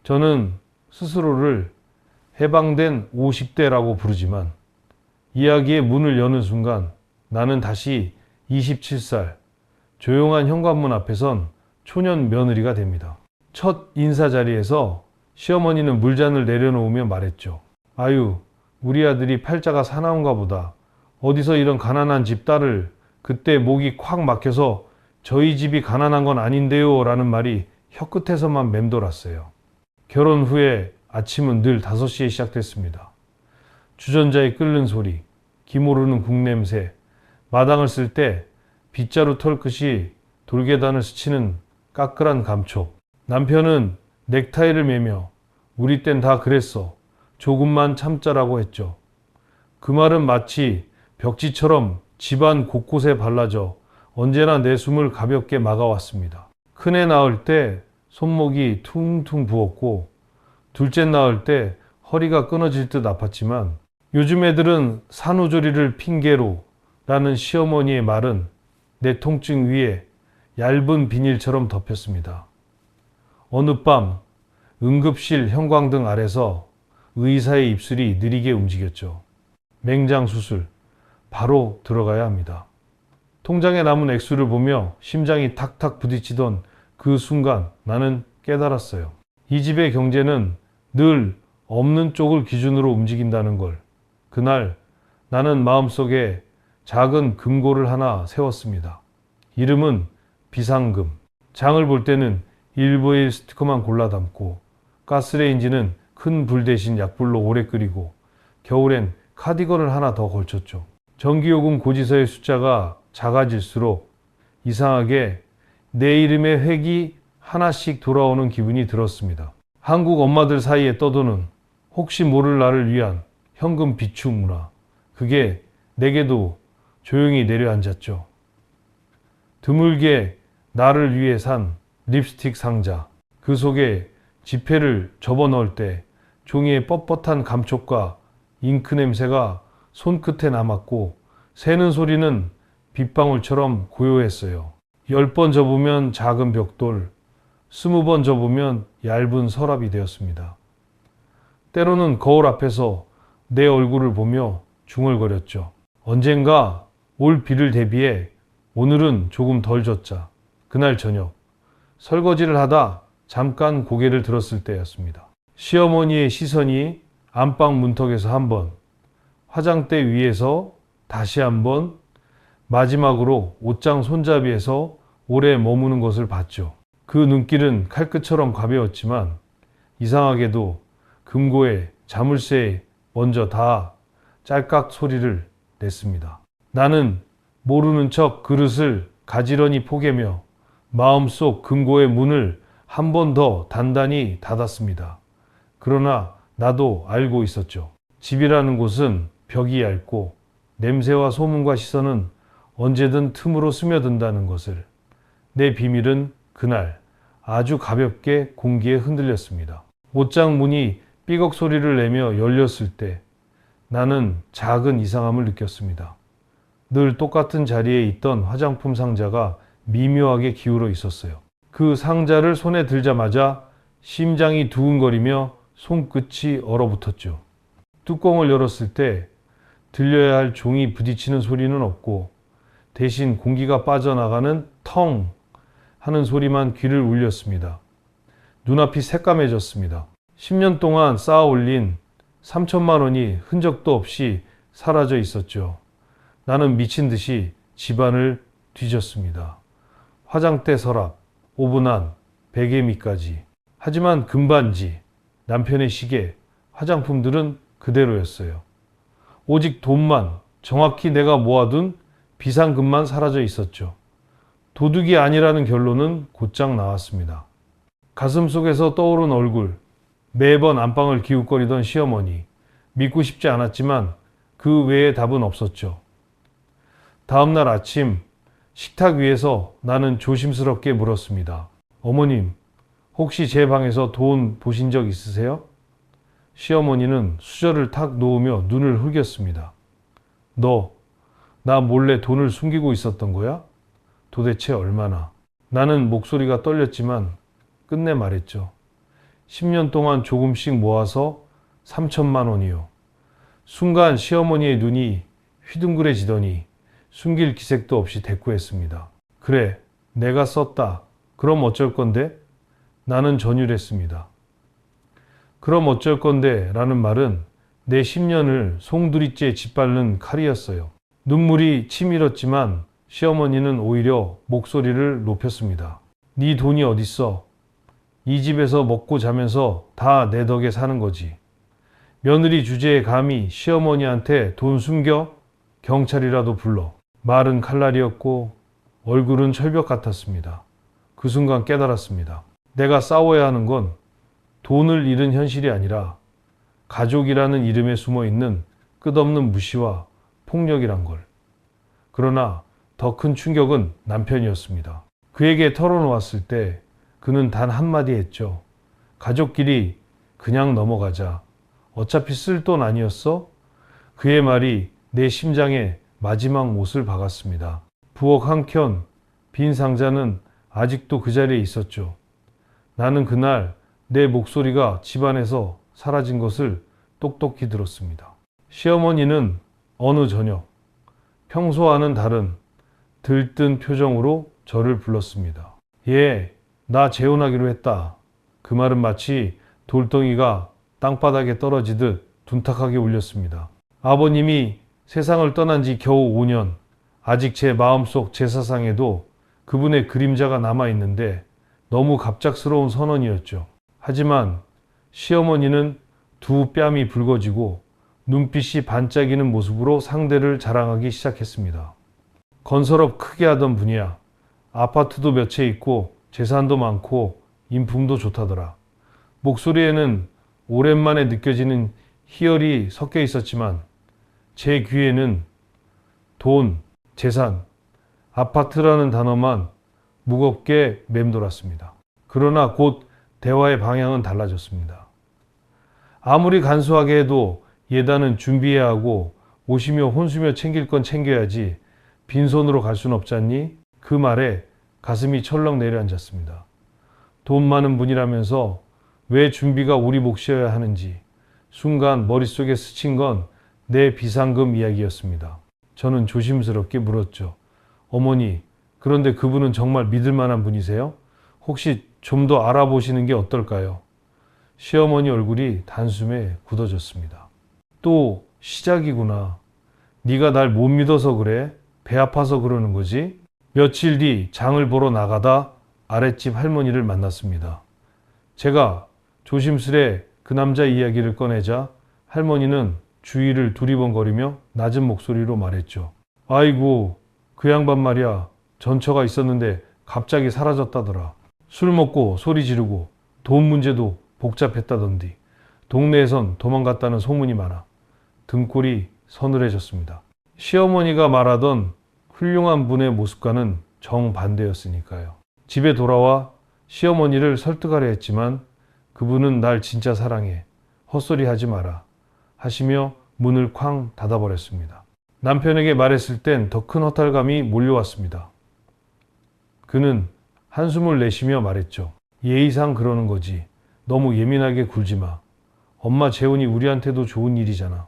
저는 스스로를 해방된 50대라고 부르지만 이야기의 문을 여는 순간 나는 다시 27살 조용한 현관문 앞에선 초년 며느리가 됩니다. 첫 인사 자리에서 시어머니는 물잔을 내려놓으며 말했죠. 아유, 우리 아들이 팔자가 사나운가 보다. 어디서 이런 가난한 집 딸을. 그때 목이 콱 막혀서 저희 집이 가난한 건 아닌데요 라는 말이 혀끝에서만 맴돌았어요. 결혼 후에 아침은 늘 5시에 시작됐습니다. 주전자에 끓는 소리, 기모르는 국냄새, 마당을 쓸 때 빗자루 털끝이 돌계단을 스치는 까끌한 감촉. 남편은 넥타이를 매며 우리 땐 다 그랬어. 조금만 참자라고 했죠. 그 말은 마치 벽지처럼 집안 곳곳에 발라져 언제나 내 숨을 가볍게 막아왔습니다. 큰애 낳을 때 손목이 퉁퉁 부었고 둘째 낳을 때 허리가 끊어질 듯 아팠지만 요즘 애들은 산후조리를 핑계로 라는 시어머니의 말은 내 통증 위에 얇은 비닐처럼 덮였습니다. 어느 밤 응급실 형광등 아래서 의사의 입술이 느리게 움직였죠. 맹장 수술, 바로 들어가야 합니다. 통장에 남은 액수를 보며 심장이 탁탁 부딪히던 그 순간 나는 깨달았어요. 이 집의 경제는 늘 없는 쪽을 기준으로 움직인다는 걸. 그날 나는 마음속에 작은 금고를 하나 세웠습니다. 이름은 비상금. 장을 볼 때는 1부1 스티커만 골라 담고 가스레인지는 큰 불 대신 약불로 오래 끓이고 겨울엔 카디건을 하나 더 걸쳤죠. 전기요금 고지서의 숫자가 작아질수록 이상하게 내 이름의 획이 하나씩 돌아오는 기분이 들었습니다. 한국 엄마들 사이에 떠도는 혹시 모를 나를 위한 현금 비축 문화. 그게 내게도 조용히 내려앉았죠. 드물게 나를 위해 산 립스틱 상자. 그 속에 지폐를 접어넣을 때 종이의 뻣뻣한 감촉과 잉크 냄새가 손끝에 남았고 새는 소리는 빗방울처럼 고요했어요. 10번 접으면 작은 벽돌, 20번 접으면 얇은 서랍이 되었습니다. 때로는 거울 앞에서 내 얼굴을 보며 중얼거렸죠. 언젠가 올 비를 대비해 오늘은 조금 덜 젖자. 그날 저녁 설거지를 하다 잠깐 고개를 들었을 때였습니다. 시어머니의 시선이 안방 문턱에서 한 번, 화장대 위에서 다시 한 번, 마지막으로 옷장 손잡이에서 오래 머무는 것을 봤죠. 그 눈길은 칼끝처럼 가벼웠지만 이상하게도 금고에 자물쇠에 먼저 다 짤깍 소리를 냈습니다. 나는 모르는 척 그릇을 가지런히 포개며 마음속 금고의 문을 한 번 더 단단히 닫았습니다. 그러나 나도 알고 있었죠. 집이라는 곳은 벽이 얇고 냄새와 소문과 시선은 언제든 틈으로 스며든다는 것을. 내 비밀은 그날 아주 가볍게 공기에 흔들렸습니다. 옷장 문이 삐걱 소리를 내며 열렸을 때 나는 작은 이상함을 느꼈습니다. 늘 똑같은 자리에 있던 화장품 상자가 미묘하게 기울어 있었어요. 그 상자를 손에 들자마자 심장이 두근거리며 손끝이 얼어붙었죠. 뚜껑을 열었을 때 들려야 할 종이 부딪히는 소리는 없고 대신 공기가 빠져나가는 텅 하는 소리만 귀를 울렸습니다. 눈앞이 새까매졌습니다. 10년 동안 쌓아 올린 3천만 원이 흔적도 없이 사라져 있었죠. 나는 미친 듯이 집안을 뒤졌습니다. 화장대 서랍, 오븐 안, 베개미까지. 하지만 금반지, 남편의 시계, 화장품들은 그대로였어요. 오직 돈만, 정확히 내가 모아둔 비상금만 사라져 있었죠. 도둑이 아니라는 결론은 곧장 나왔습니다. 가슴 속에서 떠오른 얼굴, 매번 안방을 기웃거리던 시어머니. 믿고 싶지 않았지만 그 외에 답은 없었죠. 다음날 아침 식탁 위에서 나는 조심스럽게 물었습니다. 어머님, 혹시 제 방에서 돈 보신 적 있으세요? 시어머니는 수저를 탁 놓으며 눈을 흘겼습니다. 너, 나 몰래 돈을 숨기고 있었던 거야? 도대체 얼마나? 나는 목소리가 떨렸지만 끝내 말했죠. 10년 동안 조금씩 모아서 3천만 원이요. 순간 시어머니의 눈이 휘둥그레지더니 숨길 기색도 없이 대꾸했습니다. 그래, 내가 썼다. 그럼 어쩔 건데? 나는 전율했습니다. 그럼 어쩔 건데? 라는 말은 내 10년을 송두리째 짓밟는 칼이었어요. 눈물이 치밀었지만 시어머니는 오히려 목소리를 높였습니다. 네 돈이 어딨어? 이 집에서 먹고 자면서 다 내 덕에 사는 거지. 며느리 주제에 감히 시어머니한테 돈 숨겨? 경찰이라도 불러. 말은 칼날이었고 얼굴은 철벽 같았습니다. 그 순간 깨달았습니다. 내가 싸워야 하는 건 돈을 잃은 현실이 아니라 가족이라는 이름에 숨어 있는 끝없는 무시와 폭력이란 걸. 그러나 더 큰 충격은 남편이었습니다. 그에게 털어놓았을 때 그는 단 한마디 했죠. 가족끼리 그냥 넘어가자. 어차피 쓸 돈 아니었어? 그의 말이 내 심장에 마지막 못을 박았습니다. 부엌 한켠 빈 상자는 아직도 그 자리에 있었죠. 나는 그날 내 목소리가 집안에서 사라진 것을 똑똑히 들었습니다. 시어머니는 어느 저녁 평소와는 다른 들뜬 표정으로 저를 불렀습니다. 예, 나 재혼하기로 했다. 그 말은 마치 돌덩이가 땅바닥에 떨어지듯 둔탁하게 울렸습니다. 아버님이 세상을 떠난 지 겨우 5년, 아직 제 마음속 제사상에도 그분의 그림자가 남아있는데 너무 갑작스러운 선언이었죠. 하지만 시어머니는 두 뺨이 붉어지고 눈빛이 반짝이는 모습으로 상대를 자랑하기 시작했습니다. 건설업 크게 하던 분이야. 아파트도 몇 채 있고 재산도 많고 인품도 좋다더라. 목소리에는 오랜만에 느껴지는 희열이 섞여 있었지만 제 귀에는 돈, 재산, 아파트라는 단어만 무겁게 맴돌았습니다. 그러나 곧 대화의 방향은 달라졌습니다. 아무리 간소하게 해도 예단은 준비해야 하고 오시며 혼수며 챙길 건 챙겨야지 빈손으로 갈 순 없잖니? 그 말에 가슴이 철렁 내려앉았습니다. 돈 많은 분이라면서 왜 준비가 우리 몫이어야 하는지 순간 머릿속에 스친 건 내 비상금 이야기였습니다. 저는 조심스럽게 물었죠. 어머니, 그런데 그분은 정말 믿을 만한 분이세요? 혹시 좀 더 알아보시는 게 어떨까요? 시어머니 얼굴이 단숨에 굳어졌습니다. 또 시작이구나. 네가 날 못 믿어서 그래? 배 아파서 그러는 거지? 며칠 뒤 장을 보러 나가다 아랫집 할머니를 만났습니다. 제가 조심스레 그 남자 이야기를 꺼내자 할머니는 주위를 두리번거리며 낮은 목소리로 말했죠. 아이고, 그 양반 말이야. 전처가 있었는데 갑자기 사라졌다더라. 술 먹고 소리 지르고 돈 문제도 복잡했다던디. 동네에선 도망갔다는 소문이 많아. 등골이 서늘해졌습니다. 시어머니가 말하던 훌륭한 분의 모습과는 정반대였으니까요. 집에 돌아와 시어머니를 설득하려 했지만 그분은 날 진짜 사랑해. 헛소리 하지 마라. 하시며 문을 쾅 닫아버렸습니다. 남편에게 말했을 땐 더 큰 허탈감이 몰려왔습니다. 그는 한숨을 내쉬며 말했죠. 예의상 그러는 거지. 너무 예민하게 굴지 마. 엄마 재혼이 우리한테도 좋은 일이잖아.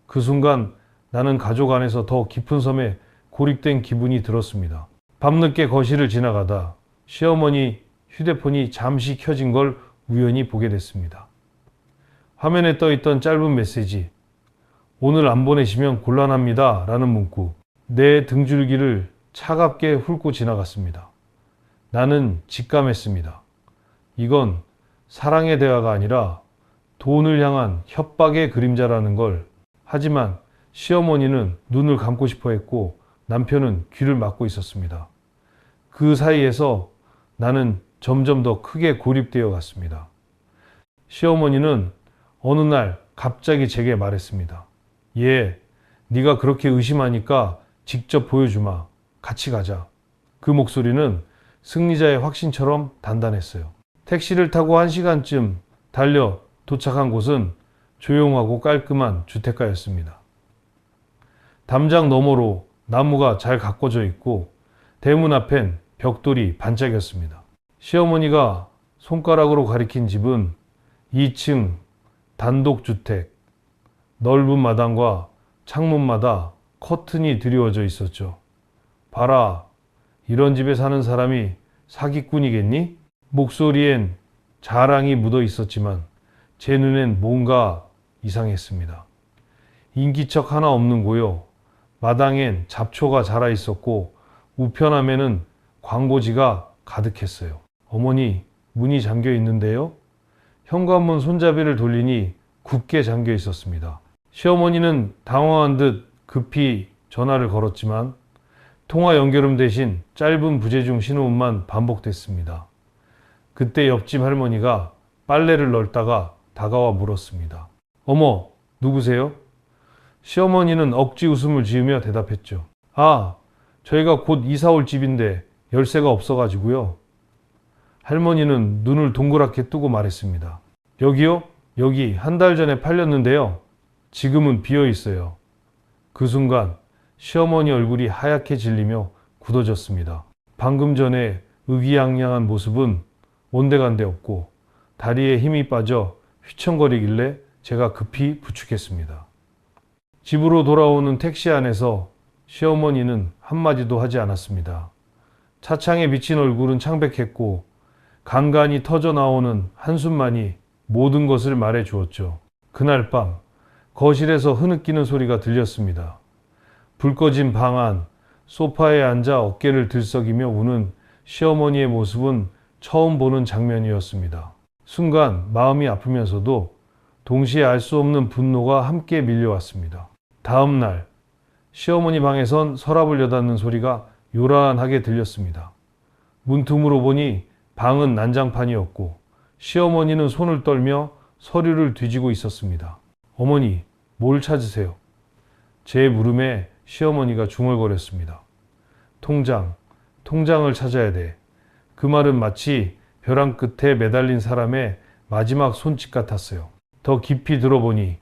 그 순간 나는 가족 안에서 더 깊은 섬에 고립된 기분이 들었습니다. 밤늦게 거실을 지나가다 시어머니 휴대폰이 잠시 켜진 걸 우연히 보게 됐습니다. 화면에 떠있던 짧은 메시지. 오늘 안 보내시면 곤란합니다. 라는 문구. 내 등줄기를 차갑게 훑고 지나갔습니다. 나는 직감했습니다. 이건 사랑의 대화가 아니라 돈을 향한 협박의 그림자라는 걸. 하지만 시어머니는 눈을 감고 싶어 했고 남편은 귀를 막고 있었습니다. 그 사이에서 나는 점점 더 크게 고립되어 갔습니다. 시어머니는 어느 날 갑자기 제게 말했습니다. 얘, 네가 그렇게 의심하니까 직접 보여주마. 같이 가자. 그 목소리는 승리자의 확신처럼 단단했어요. 택시를 타고 1시간쯤 달려 도착한 곳은 조용하고 깔끔한 주택가였습니다. 담장 너머로 나무가 잘 가꿔져 있고 대문 앞엔 벽돌이 반짝였습니다. 시어머니가 손가락으로 가리킨 집은 2층 단독주택, 넓은 마당과 창문마다 커튼이 드리워져 있었죠. 봐라, 이런 집에 사는 사람이 사기꾼이겠니? 목소리엔 자랑이 묻어 있었지만 제 눈엔 뭔가 이상했습니다. 인기척 하나 없는 고요. 마당엔 잡초가 자라 있었고 우편함에는 광고지가 가득했어요. 어머니, 문이 잠겨 있는데요? 현관문 손잡이를 돌리니 굳게 잠겨 있었습니다. 시어머니는 당황한 듯 급히 전화를 걸었지만 통화 연결음 대신 짧은 부재중 신호음만 반복됐습니다. 그때 옆집 할머니가 빨래를 널다가 다가와 물었습니다. 어머, 누구세요? 시어머니는 억지 웃음을 지으며 대답했죠. 아, 저희가 곧 이사 올 집인데 열쇠가 없어가지고요. 할머니는 눈을 동그랗게 뜨고 말했습니다. 여기요? 여기 한 달 전에 팔렸는데요. 지금은 비어 있어요. 그 순간 시어머니 얼굴이 하얗게 질리며 굳어졌습니다. 방금 전에 의기양양한 모습은 온데간데 없고 다리에 힘이 빠져 휘청거리길래 제가 급히 부축했습니다. 집으로 돌아오는 택시 안에서 시어머니는 한마디도 하지 않았습니다. 차창에 비친 얼굴은 창백했고 간간히 터져 나오는 한숨만이 모든 것을 말해 주었죠. 그날 밤 거실에서 흐느끼는 소리가 들렸습니다. 불 꺼진 방 안 소파에 앉아 어깨를 들썩이며 우는 시어머니의 모습은 처음 보는 장면이었습니다. 순간 마음이 아프면서도 동시에 알 수 없는 분노가 함께 밀려왔습니다. 다음 날 시어머니 방에선 서랍을 여닫는 소리가 요란하게 들렸습니다. 문틈으로 보니 방은 난장판이었고 시어머니는 손을 떨며 서류를 뒤지고 있었습니다. 어머니, 뭘 찾으세요? 제 물음에 시어머니가 중얼거렸습니다. 통장을 찾아야 돼. 그 말은 마치 벼랑 끝에 매달린 사람의 마지막 손짓 같았어요. 더 깊이 들어보니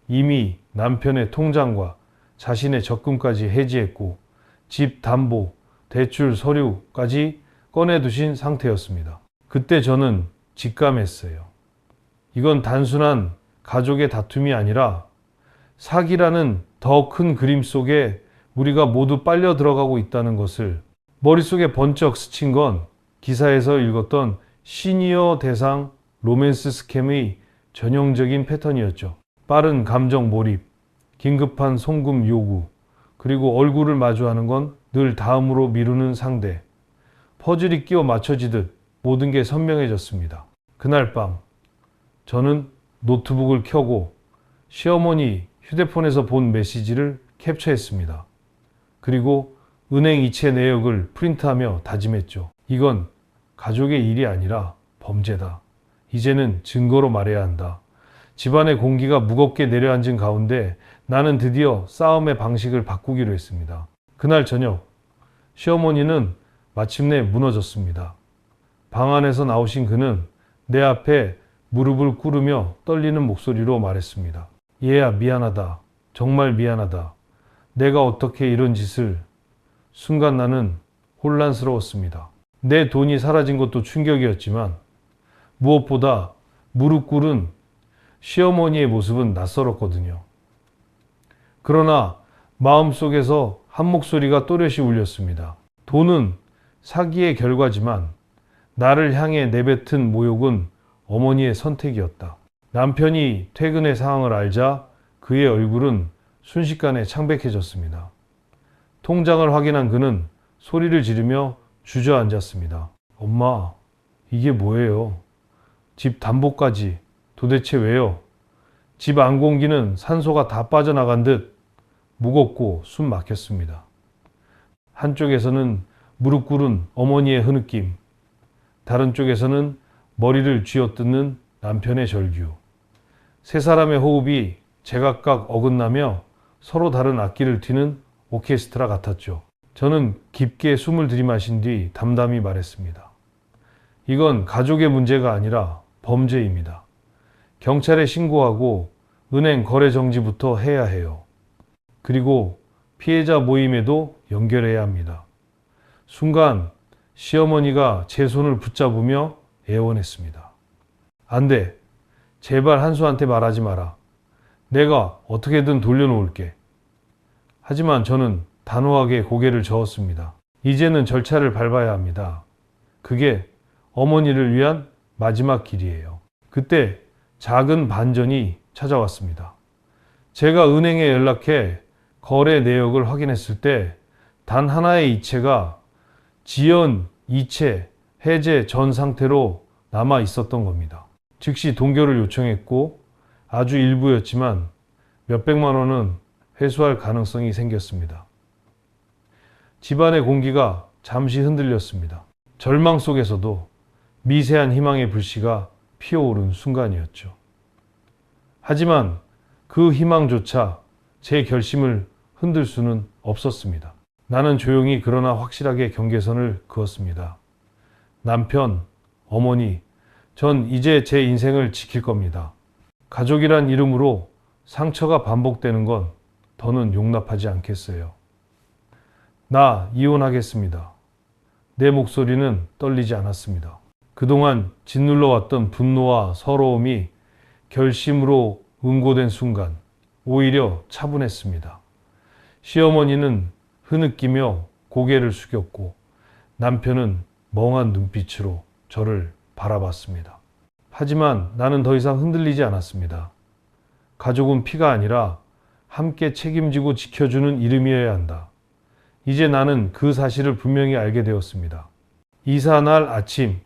이미 남편의 통장과 자신의 적금까지 해지했고 집 담보, 대출 서류까지 꺼내두신 상태였습니다. 그때 저는 직감했어요. 이건 단순한 가족의 다툼이 아니라 사기라는 더 큰 그림 속에 우리가 모두 빨려 들어가고 있다는 것을. 머릿속에 번쩍 스친 건 기사에서 읽었던 시니어 대상 로맨스 스캠의 전형적인 패턴이었죠. 빠른 감정 몰입, 긴급한 송금 요구, 그리고 얼굴을 마주하는 건 늘 다음으로 미루는 상대. 퍼즐이 끼워 맞춰지듯 모든 게 선명해졌습니다. 그날 밤 저는 노트북을 켜고 시어머니 휴대폰에서 본 메시지를 캡처했습니다. 그리고 은행 이체 내역을 프린트하며 다짐했죠. 이건 가족의 일이 아니라 범죄다. 이제는 증거로 말해야 한다. 집안의 공기가 무겁게 내려앉은 가운데 나는 드디어 싸움의 방식을 바꾸기로 했습니다. 그날 저녁 시어머니는 마침내 무너졌습니다. 방 안에서 나오신 그는 내 앞에 무릎을 꿇으며 떨리는 목소리로 말했습니다. 얘야, 미안하다. 정말 미안하다. 내가 어떻게 이런 짓을. 순간 나는 혼란스러웠습니다. 내 돈이 사라진 것도 충격이었지만 무엇보다 무릎 꿇은 시어머니의 모습은 낯설었거든요. 그러나 마음속에서 한 목소리가 또렷이 울렸습니다. 돈은 사기의 결과지만 나를 향해 내뱉은 모욕은 어머니의 선택이었다. 남편이 퇴근의 상황을 알자 그의 얼굴은 순식간에 창백해졌습니다. 통장을 확인한 그는 소리를 지르며 주저앉았습니다. 엄마, 이게 뭐예요? 집 담보까지 도대체 왜요? 집 안 공기는 산소가 다 빠져나간 듯 무겁고 숨 막혔습니다. 한쪽에서는 무릎 꿇은 어머니의 흐느낌, 다른 쪽에서는 머리를 쥐어뜯는 남편의 절규. 세 사람의 호흡이 제각각 어긋나며 서로 다른 악기를 튀는 오케스트라 같았죠. 저는 깊게 숨을 들이마신 뒤 담담히 말했습니다. 이건 가족의 문제가 아니라 범죄입니다. 경찰에 신고하고 은행 거래 정지부터 해야 해요. 그리고 피해자 모임에도 연결해야 합니다. 순간 시어머니가 제 손을 붙잡으며 애원했습니다. 안 돼. 제발 한수한테 말하지 마라. 내가 어떻게든 돌려놓을게. 하지만 저는 단호하게 고개를 저었습니다. 이제는 절차를 밟아야 합니다. 그게 어머니를 위한 마지막 길이에요. 그때 작은 반전이 찾아왔습니다. 제가 은행에 연락해 거래 내역을 확인했을 때 단 하나의 이체가 지연 이체 해제 전 상태로 남아 있었던 겁니다. 즉시 동결을 요청했고 아주 일부였지만 몇백만 원은 회수할 가능성이 생겼습니다. 집안의 공기가 잠시 흔들렸습니다. 절망 속에서도 미세한 희망의 불씨가 피어오른 순간이었죠. 하지만 그 희망조차 제 결심을 흔들 수는 없었습니다. 나는 조용히 그러나 확실하게 경계선을 그었습니다. 남편, 어머니, 전 이제 제 인생을 지킬 겁니다. 가족이란 이름으로 상처가 반복되는 건 더는 용납하지 않겠어요. 나 이혼하겠습니다. 내 목소리는 떨리지 않았습니다. 그동안 짓눌러왔던 분노와 서러움이 결심으로 응고된 순간 오히려 차분했습니다. 시어머니는 흐느끼며 고개를 숙였고 남편은 멍한 눈빛으로 저를 바라봤습니다. 하지만 나는 더 이상 흔들리지 않았습니다. 가족은 피가 아니라 함께 책임지고 지켜주는 이름이어야 한다. 이제 나는 그 사실을 분명히 알게 되었습니다. 이사 날 아침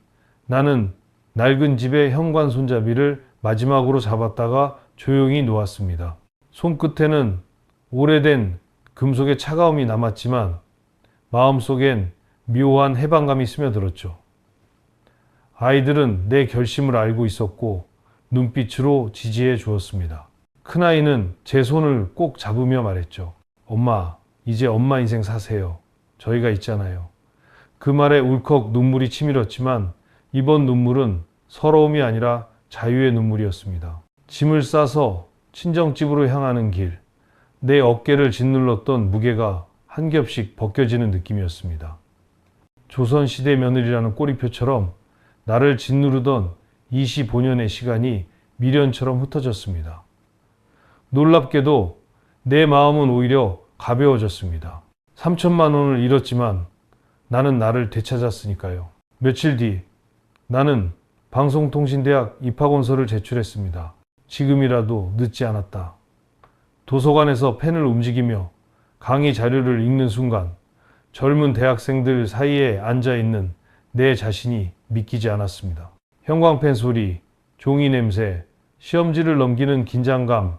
나는 낡은 집의 현관 손잡이를 마지막으로 잡았다가 조용히 놓았습니다. 손끝에는 오래된 금속의 차가움이 남았지만 마음속엔 묘한 해방감이 스며들었죠. 아이들은 내 결심을 알고 있었고 눈빛으로 지지해 주었습니다. 큰아이는 제 손을 꼭 잡으며 말했죠. 엄마, 이제 엄마 인생 사세요. 저희가 있잖아요. 그 말에 울컥 눈물이 치밀었지만 이번 눈물은 서러움이 아니라 자유의 눈물이었습니다. 짐을 싸서 친정집으로 향하는 길, 내 어깨를 짓눌렀던 무게가 한 겹씩 벗겨지는 느낌이었습니다. 조선시대 며느리라는 꼬리표처럼 나를 짓누르던 25년의 시간이 미련처럼 흩어졌습니다. 놀랍게도 내 마음은 오히려 가벼워졌습니다. 3천만 원을 잃었지만 나는 나를 되찾았으니까요. 며칠 뒤 나는 방송통신대학 입학원서를 제출했습니다. 지금이라도 늦지 않았다. 도서관에서 펜을 움직이며 강의 자료를 읽는 순간 젊은 대학생들 사이에 앉아있는 내 자신이 믿기지 않았습니다. 형광펜 소리, 종이 냄새, 시험지를 넘기는 긴장감,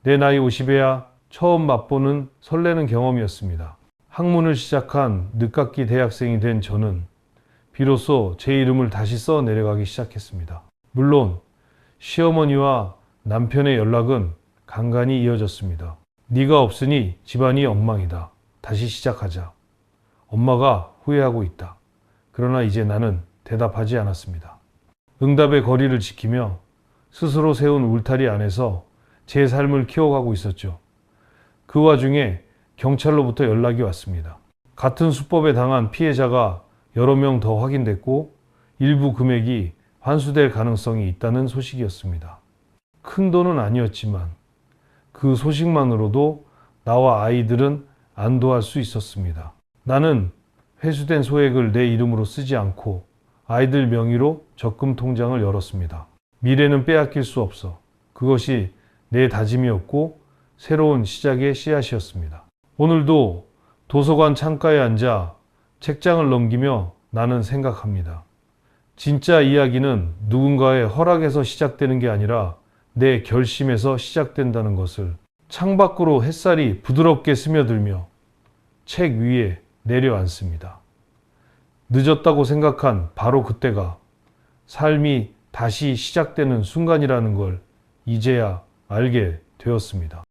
내 나이 50에야 처음 맛보는 설레는 경험이었습니다. 학문을 시작한 늦깎이 대학생이 된 저는 비로소 제 이름을 다시 써 내려가기 시작했습니다. 물론 시어머니와 남편의 연락은 간간히 이어졌습니다. 네가 없으니 집안이 엉망이다. 다시 시작하자. 엄마가 후회하고 있다. 그러나 이제 나는 대답하지 않았습니다. 응답의 거리를 지키며 스스로 세운 울타리 안에서 제 삶을 키워가고 있었죠. 그 와중에 경찰로부터 연락이 왔습니다. 같은 수법에 당한 피해자가 여러 명 더 확인됐고 일부 금액이 환수될 가능성이 있다는 소식이었습니다. 큰 돈은 아니었지만 그 소식만으로도 나와 아이들은 안도할 수 있었습니다. 나는 회수된 소액을 내 이름으로 쓰지 않고 아이들 명의로 적금 통장을 열었습니다. 미래는 빼앗길 수 없어. 그것이 내 다짐이었고 새로운 시작의 씨앗이었습니다. 오늘도 도서관 창가에 앉아 책장을 넘기며 나는 생각합니다. 진짜 이야기는 누군가의 허락에서 시작되는 게 아니라 내 결심에서 시작된다는 것을 창밖으로 햇살이 부드럽게 스며들며 책 위에 내려앉습니다. 늦었다고 생각한 바로 그때가 삶이 다시 시작되는 순간이라는 걸 이제야 알게 되었습니다.